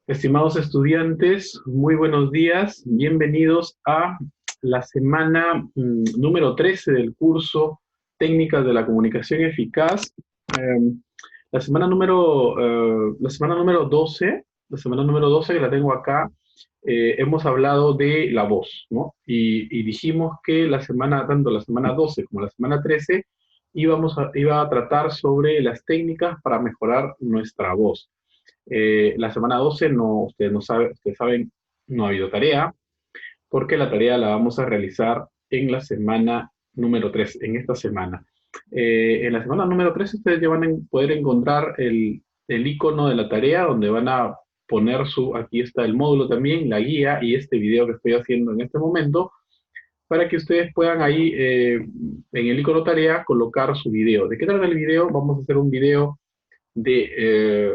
Estimados estudiantes, muy buenos días. Bienvenidos a la semana número 13 del curso Técnicas de la Comunicación Eficaz. Eh, la semana número 12, que la tengo acá, hemos hablado de la voz, ¿no? Y dijimos que tanto la semana 12 como la semana 13, iba a tratar sobre las técnicas para mejorar nuestra voz. La semana 12 no, ustedes saben, no ha habido tarea, porque la tarea la vamos a realizar en la semana número 3, en esta semana. En la semana número 3 ustedes ya van a poder encontrar el icono de la tarea donde van a poner aquí está el módulo también, la guía y este video que estoy haciendo en este momento, para que ustedes puedan ahí en el icono tarea colocar su video. ¿De qué trata el video? Vamos a hacer un video de eh,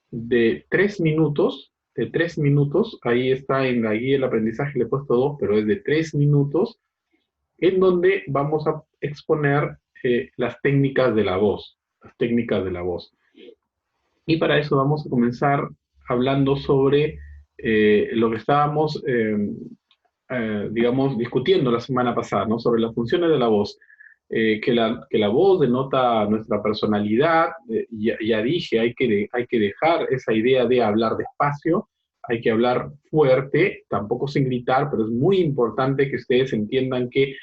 de 3 minutos, ahí está en la guía del aprendizaje, le he puesto 2, pero es de 3 minutos, en donde vamos a exponer las técnicas de la voz, Y para eso vamos a comenzar hablando sobre lo que estábamos, digamos, discutiendo la semana pasada, ¿no? Sobre las funciones de la voz. Que la voz denota nuestra personalidad. Ya dije, hay que dejar esa idea de hablar despacio, hay que hablar fuerte, tampoco sin gritar, pero es muy importante que ustedes entiendan que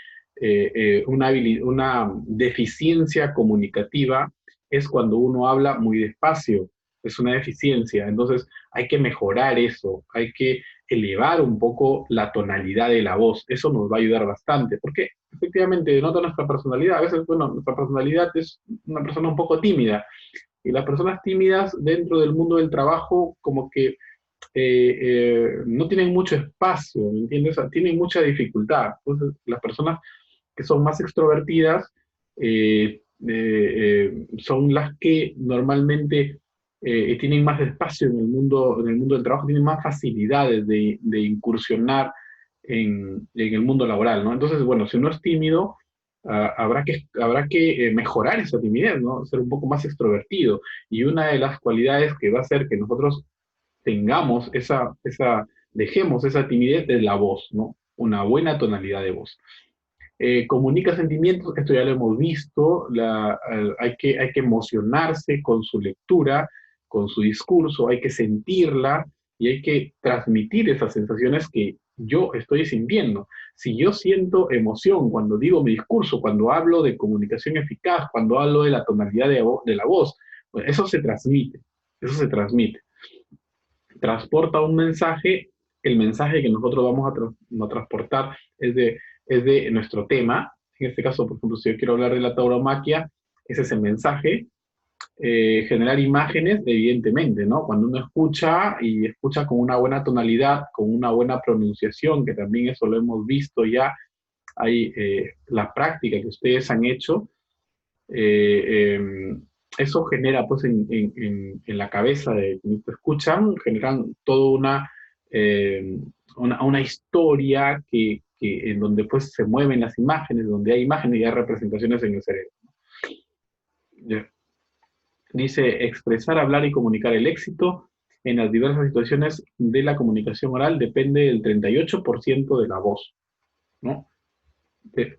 una deficiencia comunicativa es cuando uno habla muy despacio, es una deficiencia. Entonces hay que mejorar eso, hay que elevar un poco la tonalidad de la voz. Eso nos va a ayudar bastante, porque efectivamente denota nuestra personalidad. A veces, bueno, nuestra personalidad es una persona un poco tímida, y las personas tímidas dentro del mundo del trabajo como que no tienen mucho espacio, ¿me entiendes? O sea, tienen mucha dificultad. Entonces, las personas que son más extrovertidas son las que normalmente tienen más espacio en el mundo del trabajo, tienen más facilidades de incursionar en el mundo laboral, ¿no? Entonces, bueno, si uno es tímido, habrá que mejorar esa timidez, ¿no? Ser un poco más extrovertido. Y una de las cualidades que va a hacer que nosotros tengamos dejemos esa timidez es la voz, ¿no? Una buena tonalidad de voz. Comunica sentimientos, esto ya lo hemos visto, hay que emocionarse con su lectura, con su discurso, hay que sentirla y hay que transmitir esas sensaciones que yo estoy sintiendo. Si yo siento emoción cuando digo mi discurso, cuando hablo de comunicación eficaz, cuando hablo de la tonalidad de la voz, pues eso se transmite. Transporta un mensaje, el mensaje que nosotros vamos a transportar es de nuestro tema. En este caso, por ejemplo, si yo quiero hablar de la tauromaquia, ese es el mensaje. Generar imágenes, evidentemente, ¿no? Cuando uno escucha y escucha con una buena tonalidad, con una buena pronunciación, que también eso lo hemos visto ya, hay la práctica que ustedes han hecho, eh, eh, eso genera, pues, en la cabeza de quienes te escuchan, generan toda una historia en donde, pues, se mueven las imágenes, donde hay imágenes y hay representaciones en el cerebro. Ya. Dice, expresar, hablar y comunicar el éxito en las diversas situaciones de la comunicación oral depende del 38% de la voz, ¿no? De-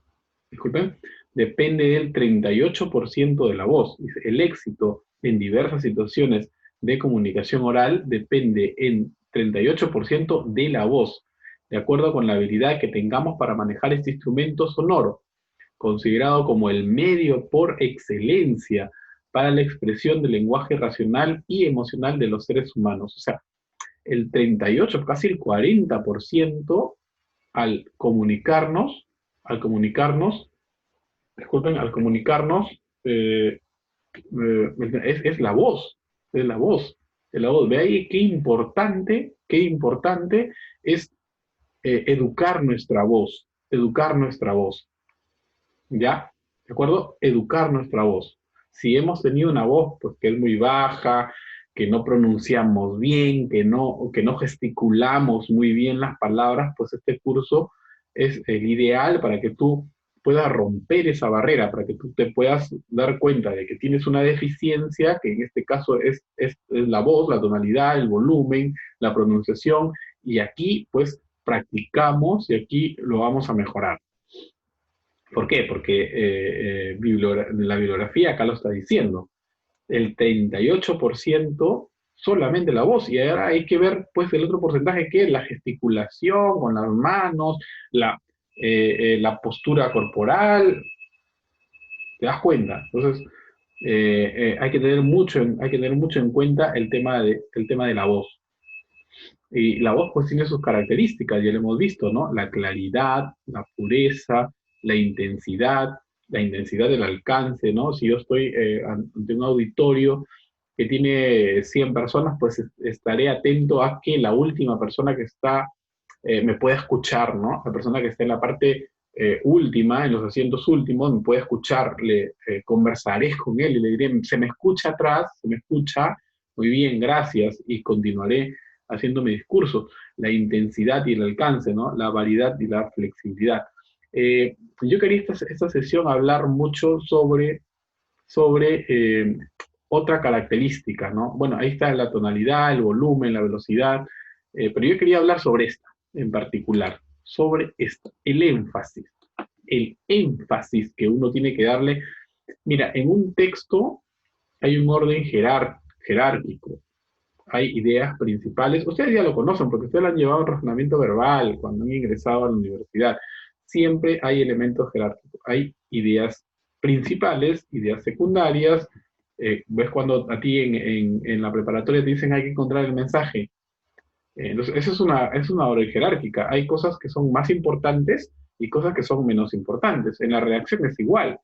Disculpen, depende del 38% de la voz. Dice, el éxito en diversas situaciones de comunicación oral depende en 38% de la voz, de acuerdo con la habilidad que tengamos para manejar este instrumento sonoro, considerado como el medio por excelencia para la expresión del lenguaje racional y emocional de los seres humanos. O sea, el 38, casi el 40% al comunicarnos, al comunicarnos, disculpen, al comunicarnos, eh, es la voz, es la voz, es la voz. Ve ahí qué importante es educar nuestra voz, ¿ya? ¿De acuerdo? Educar nuestra voz. Si hemos tenido una voz pues, que es muy baja, que no pronunciamos bien, que no gesticulamos muy bien las palabras, pues este curso es el ideal para que tú pueda romper esa barrera, para que tú te puedas dar cuenta de que tienes una deficiencia, que en este caso es la voz, la tonalidad, el volumen, la pronunciación, y aquí pues practicamos y aquí lo vamos a mejorar. ¿Por qué? Porque la bibliografía acá lo está diciendo. El 38% solamente la voz, y ahora hay que ver pues el otro porcentaje que es la gesticulación con las manos, la postura corporal, ¿te das cuenta? Entonces, hay que tener mucho en cuenta el tema de la voz. Y la voz pues tiene sus características, ya lo hemos visto, ¿no? La claridad, la pureza, la intensidad del alcance, ¿no? Si yo estoy ante un auditorio que tiene 100 personas, pues estaré atento a que la última persona que está me pueda escuchar, ¿no? La persona que está en la parte última, en los asientos últimos, me puede escuchar, conversaré con él y le diré, se me escucha atrás, se me escucha, muy bien, gracias, y continuaré haciendo mi discurso. La intensidad y el alcance, ¿no? La variedad y la flexibilidad. Yo quería esta sesión hablar mucho sobre otra característica, ¿no? Bueno, ahí está la tonalidad, el volumen, la velocidad, pero yo quería hablar sobre esta en particular, sobre esta, el énfasis que uno tiene que darle. Mira, en un texto hay un orden jerárquico, hay ideas principales. Ustedes ya lo conocen porque ustedes lo han llevado en razonamiento verbal cuando han ingresado a la universidad. Siempre hay elementos jerárquicos. Hay ideas principales, ideas secundarias. ¿Ves cuando a ti en la preparatoria te dicen hay que encontrar el mensaje? Entonces, eso es una orden jerárquica. Hay cosas que son más importantes y cosas que son menos importantes. En la redacción es igual.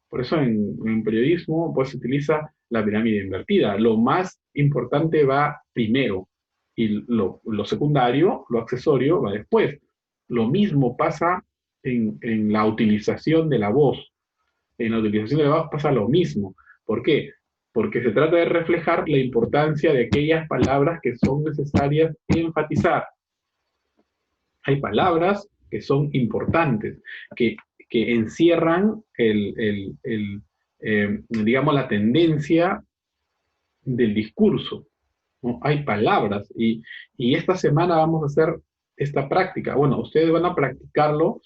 Por eso en periodismo pues se utiliza la pirámide invertida. Lo más importante va primero y lo secundario, lo accesorio, va después. Lo mismo pasa en la utilización de la voz. En la utilización de la voz pasa lo mismo. ¿Por qué? Porque se trata de reflejar la importancia de aquellas palabras que son necesarias enfatizar. Hay palabras que son importantes, que encierran digamos, la tendencia del discurso, ¿no? Hay palabras y esta semana vamos a hacer esta práctica. Bueno, ustedes van a practicarlo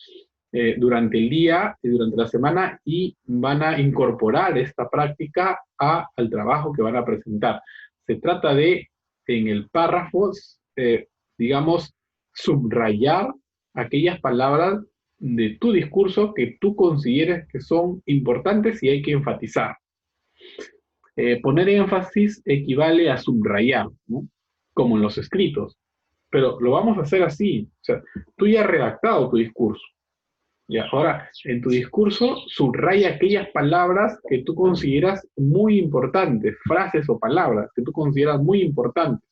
durante el día y durante la semana y van a incorporar esta práctica al trabajo que van a presentar. Se trata de, en el párrafo, digamos, subrayar aquellas palabras de tu discurso que tú consideres que son importantes y hay que enfatizar. Poner énfasis equivale a subrayar, ¿no? Como en los escritos. Pero lo vamos a hacer así. O sea, tú ya has redactado tu discurso. Y ahora, en tu discurso, subraya aquellas palabras que tú consideras muy importantes, frases o palabras que tú consideras muy importantes,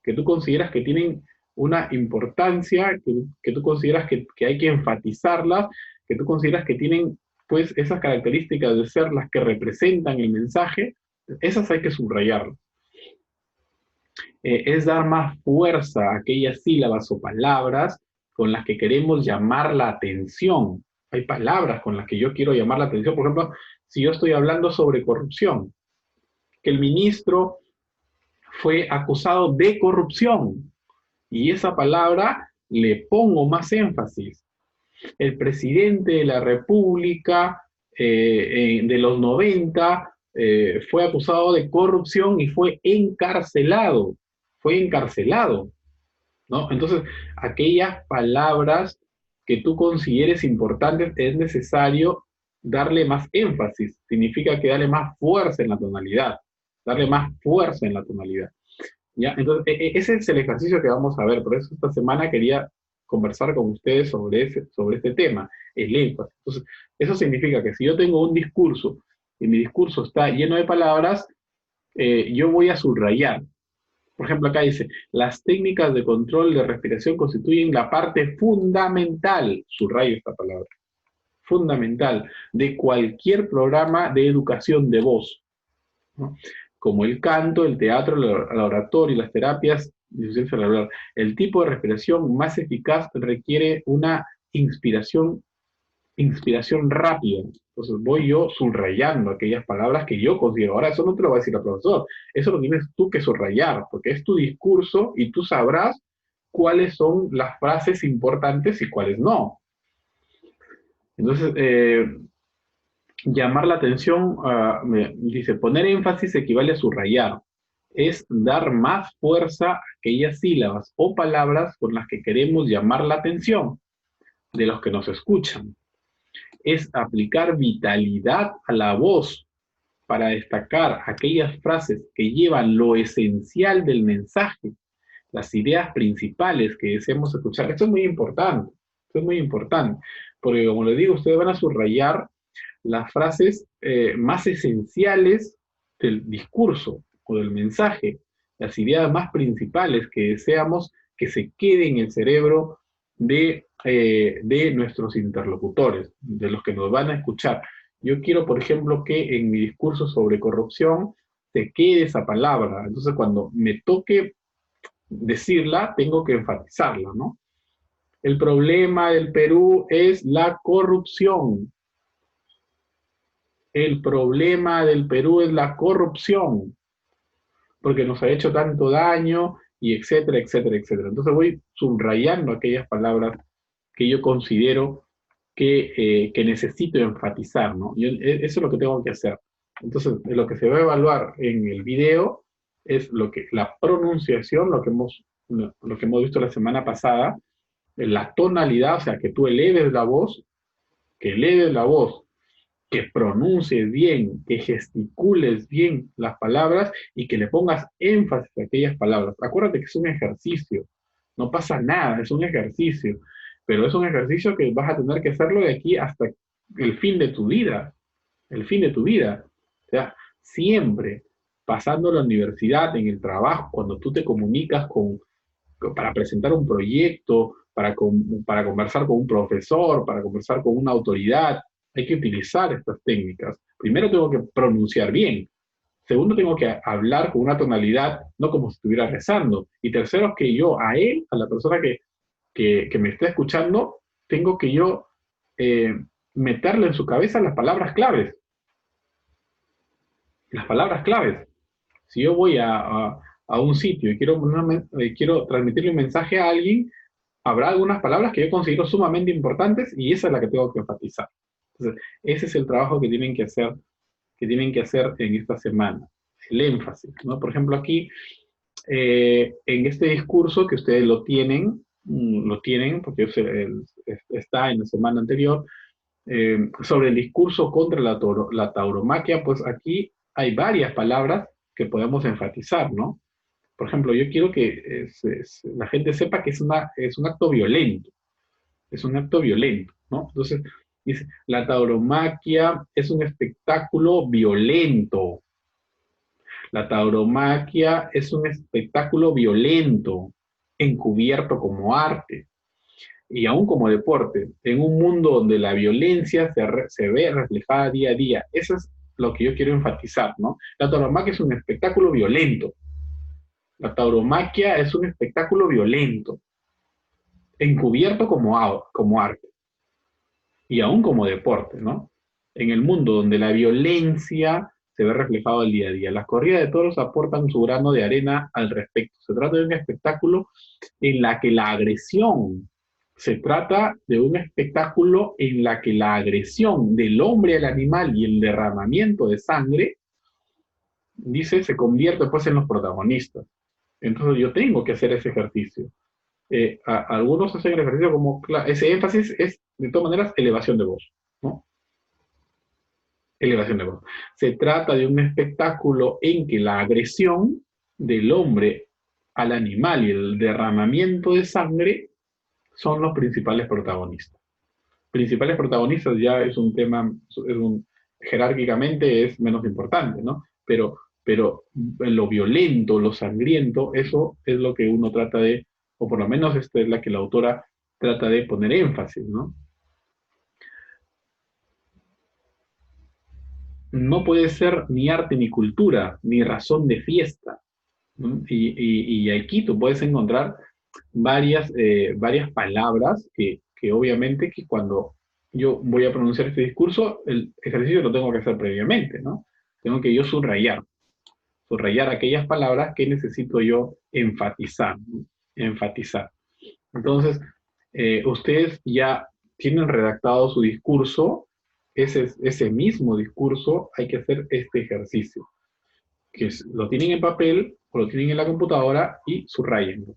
que tú consideras que tienen una importancia, que tú consideras que hay que enfatizarlas, que tú consideras que tienen pues esas características de ser las que representan el mensaje, esas hay que subrayarlas. Es dar más fuerza a aquellas sílabas o palabras con las que queremos llamar la atención. Hay palabras con las que yo quiero llamar la atención. Por ejemplo, si yo estoy hablando sobre corrupción, que el ministro fue acusado de corrupción, y esa palabra le pongo más énfasis. El presidente de la República de los 90 fue acusado de corrupción y fue encarcelado. Fue encarcelado, ¿no? Entonces, aquellas palabras que tú consideres importantes es necesario darle más énfasis. Significa que darle más fuerza en la tonalidad. Darle más fuerza en la tonalidad. ¿Ya? Entonces, ese es el ejercicio que vamos a ver. Por eso esta semana quería conversar con ustedes sobre este tema, el énfasis. Entonces, eso significa que si yo tengo un discurso y mi discurso está lleno de palabras, yo voy a subrayar. Por ejemplo, acá dice, las técnicas de control de respiración constituyen la parte fundamental, subrayo esta palabra, fundamental, de cualquier programa de educación de voz, ¿no? Como el canto, el teatro, la oratoria y las terapias de insuficiencia cerebral. El tipo de respiración más eficaz requiere una inspiración inspiración rápida. Entonces voy yo subrayando aquellas palabras que yo considero. Ahora, eso no te lo va a decir el profesor, eso lo tienes tú que subrayar, porque es tu discurso y tú sabrás cuáles son las frases importantes y cuáles no. Entonces, llamar la atención, dice, poner énfasis equivale a subrayar. Es dar más fuerza a aquellas sílabas o palabras con las que queremos llamar la atención de los que nos escuchan. Es aplicar vitalidad a la voz para destacar aquellas frases que llevan lo esencial del mensaje, las ideas principales que deseamos escuchar. Esto es muy importante, esto es muy importante, porque como les digo, ustedes van a subrayar las frases más esenciales del discurso o del mensaje, las ideas más principales que deseamos que se queden en el cerebro de nuestros interlocutores, de los que nos van a escuchar. Yo quiero, por ejemplo, que en mi discurso sobre corrupción se quede esa palabra. Entonces, cuando me toque decirla, tengo que enfatizarla, ¿no? El problema del Perú es la corrupción. El problema del Perú es la corrupción, porque nos ha hecho tanto daño y etcétera, etcétera, etcétera. Entonces voy subrayando aquellas palabras que yo considero que necesito enfatizar, ¿no? Eso es lo que tengo que hacer. Entonces, lo que se va a evaluar en el video es la pronunciación, lo que hemos visto la semana pasada, la tonalidad, o sea, que tú eleves la voz, que eleves la voz, que pronuncies bien, que gesticules bien las palabras y que le pongas énfasis a aquellas palabras. Acuérdate que es un ejercicio, no pasa nada, es un ejercicio, pero es un ejercicio que vas a tener que hacerlo de aquí hasta el fin de tu vida, el fin de tu vida. O sea, siempre pasando la universidad, en el trabajo, cuando tú te comunicas para presentar un proyecto, para conversar con un profesor, para conversar con una autoridad, hay que utilizar estas técnicas. Primero tengo que pronunciar bien. Segundo, tengo que hablar con una tonalidad, no como si estuviera rezando. Y tercero, que yo a él, a la persona que me está escuchando, tengo que yo eh, meterle en su cabeza las palabras claves. Las palabras claves. Si yo voy a un sitio y quiero transmitirle un mensaje a alguien, habrá algunas palabras que yo considero sumamente importantes y esa es la que tengo que enfatizar. Entonces, ese es el trabajo que tienen que hacer en esta semana, el énfasis, ¿no? Por ejemplo, aquí, en este discurso que ustedes lo tienen porque está en la semana anterior, sobre el discurso contra la tauromaquia, pues aquí hay varias palabras que podemos enfatizar, ¿no? Por ejemplo, yo quiero que la gente sepa que es un acto violento, es un acto violento, ¿no? Entonces, dice, la tauromaquia es un espectáculo violento. La tauromaquia es un espectáculo violento, encubierto como arte y aún como deporte, en un mundo donde la violencia se ve reflejada día a día. Eso es lo que yo quiero enfatizar, ¿no? La tauromaquia es un espectáculo violento. La tauromaquia es un espectáculo violento, encubierto como arte y aún como deporte, ¿no? En el mundo donde la violencia se ve reflejado el día a día. Las corridas de toros aportan su grano de arena al respecto. Se trata de un espectáculo en la que la agresión, se trata de un espectáculo en la que la agresión del hombre al animal y el derramamiento de sangre, dice, se convierte pues en los protagonistas. Entonces yo tengo que hacer ese ejercicio. Algunos hacen el ejercicio como, ese énfasis es, de todas maneras, elevación de voz, ¿no? Elevación de voz. Se trata de un espectáculo en que la agresión del hombre al animal y el derramamiento de sangre son los principales protagonistas. Principales protagonistas ya es un tema, jerárquicamente es menos importante, ¿no? Pero lo violento, lo sangriento, eso es lo que uno trata de, o por lo menos esta es la que la autora trata de poner énfasis, ¿no? No puede ser ni arte ni cultura, ni razón de fiesta, ¿no? Y aquí tú puedes encontrar varias palabras que obviamente que cuando yo voy a pronunciar este discurso, el ejercicio lo tengo que hacer previamente, ¿no? Tengo que yo subrayar aquellas palabras que necesito yo enfatizar, ¿no? Enfatizar. Entonces, ustedes ya tienen redactado su discurso, ese mismo discurso hay que hacer este ejercicio, lo tienen en papel o lo tienen en la computadora y subrayenlo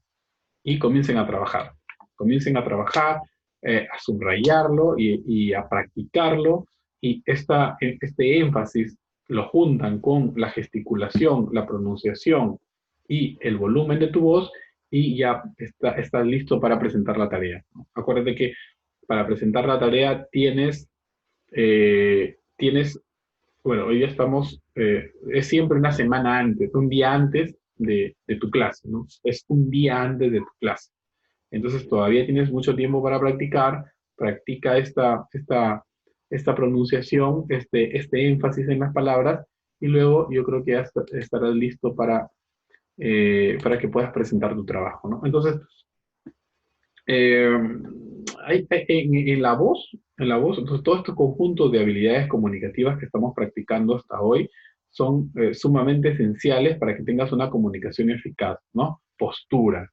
y comiencen a trabajar. Comiencen a trabajar, a subrayarlo y a practicarlo y este énfasis lo juntan con la gesticulación, la pronunciación y el volumen de tu voz y ya estás listo para presentar la tarea, ¿no? Acuérdate que para presentar la tarea tienes bueno, hoy ya estamos, es siempre una semana antes, un día antes de tu clase, ¿no? Es un día antes de tu clase. Entonces todavía tienes mucho tiempo para practicar, practica esta pronunciación, este énfasis en las palabras, y luego yo creo que ya estarás listo para que puedas presentar tu trabajo, ¿no? Entonces, eh, en la voz, entonces todo este conjunto de habilidades comunicativas que estamos practicando hasta hoy son sumamente esenciales para que tengas una comunicación eficaz, ¿no? Postura,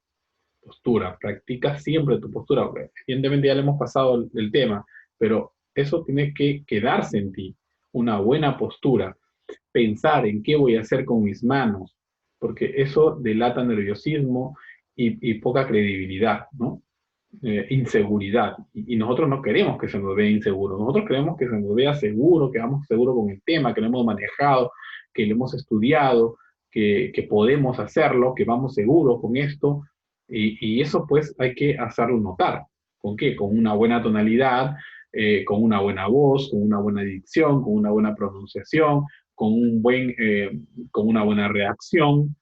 practica siempre tu postura. Evidentemente ya le hemos pasado el tema, pero eso tiene que quedarse en ti, una buena postura, pensar en qué voy a hacer con mis manos, porque eso delata nerviosismo y poca credibilidad, ¿no? Inseguridad. Y nosotros no queremos que se nos vea inseguro, nosotros queremos que se nos vea seguro, que vamos seguro con el tema, que lo hemos manejado, que lo hemos estudiado, que podemos hacerlo, que vamos seguros con esto, y eso pues hay que hacerlo notar. ¿Con qué? Con una buena tonalidad, con una buena voz, con una buena dicción, con una buena pronunciación, con, con una buena reacción,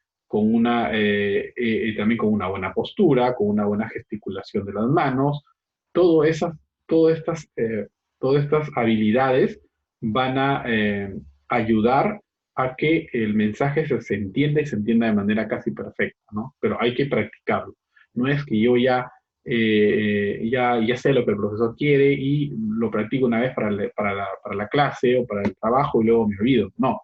también con una buena postura, con una buena gesticulación de las manos. Todo esas, todas, estas, eh, todas estas habilidades van a ayudar a que el mensaje se entienda y se entienda de manera casi perfecta, ¿no? Pero hay que practicarlo. No es que yo ya sé lo que el profesor quiere y lo practico una vez para la clase o para el trabajo y luego me olvido. No,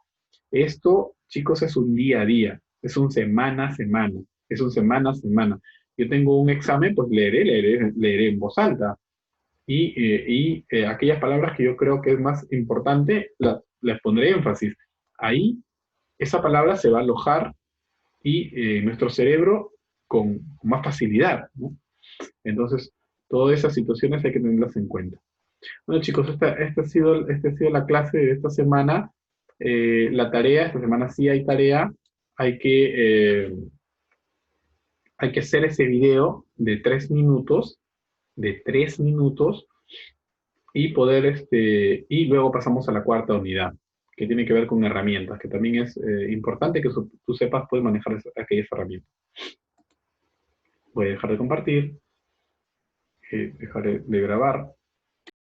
esto, chicos, es un día a día, es un semana a semana, es un semana a semana. Yo tengo un examen, pues leeré en voz alta y aquellas palabras que yo creo que es más importante, les pondré énfasis. Ahí esa palabra se va a alojar y nuestro cerebro con más facilidad, ¿no? Entonces, todas esas situaciones hay que tenerlas en cuenta. Bueno, chicos, esta ha sido la clase de esta semana. La tarea, esta semana sí hay tarea. Hay que, eh, hay que hacer ese video de 3 minutos, y luego pasamos a la cuarta unidad, que tiene que ver con herramientas, que también es importante que tú sepas poder manejar aquellas herramientas. Voy a dejar de compartir, dejar de grabar.